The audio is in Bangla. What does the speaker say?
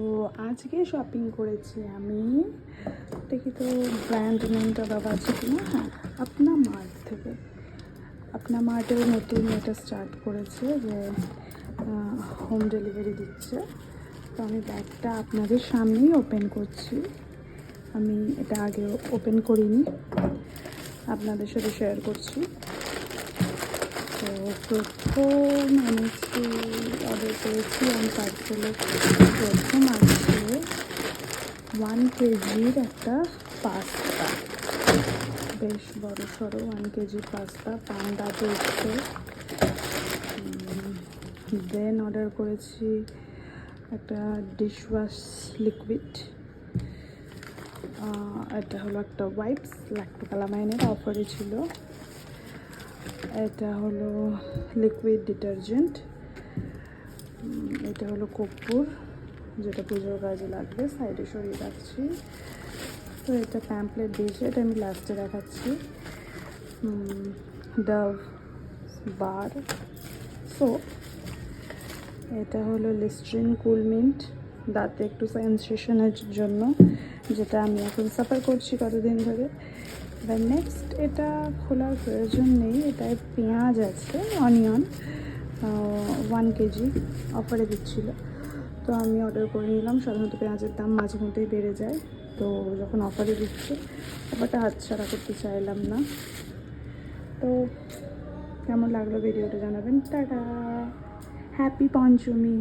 তো আজকে শপিং করেছি আমি, দেখি তো ব্র্যান্ড নেমটা দেওয়া আছে কিনা। হ্যাঁ, আপনা মার্ট থেকে। আপনা মার্টের নতুন এটা স্টার্ট করেছে যে হোম ডেলিভারি দিচ্ছে। তো আমি ব্যাগটা আপনাদের সামনেই ওপেন করছি। আমি এটা আগে ওপেন করিনি, আপনাদের সাথে শেয়ার করছি। তো প্রথম আমি অর্ডার করেছি আমি পার্সেলে। প্রথম আসছে 1 কেজির একটা পাস্তা, বেশ বড় সড়ো 1 কেজির পাস্তা, পান্ডা পেস্টে। দেন অর্ডার করেছি একটা ডিশওয়াশ লিকুইড। এটা হলো একটা ওয়াইপস, ল্যাক্টোকালামাইনের অফারে ছিল। এটা হলো লিকুইড ডিটারজেন্ট। এটা হলো কর্পূর, যেটা পুজোর কাজে লাগবে, সাইডে সরিয়ে রাখছি। তো এটা প্যাম্পলেট দিয়েছে, এটা আমি লাস্টে দেখাচ্ছি। ডাভ বার সোপ। এটা হলো লিস্ট্রিন কুলমিন্ট, দাঁতে একটু সেন্সেশনের জন্য, যেটা আমি এখন সাফার করছি কতদিন ধরে। এবার নেক্সট, এটা খোলার প্রয়োজন নেই, এটায় পেঁয়াজ আছে, অনিয়ন 1 কেজি অফারে দিচ্ছিল। তো আমি অর্ডার করে নিলাম। সাধারণত পেঁয়াজের দাম মাঝে মধ্যেই বেড়ে যায়, তো যখন অফারে দিচ্ছে অফারটা হাতছাড়া করতে চাইলাম না। তো কেমন লাগলো ভিডিওটা জানাবেন। টাটা, হ্যাপি পঞ্চমী।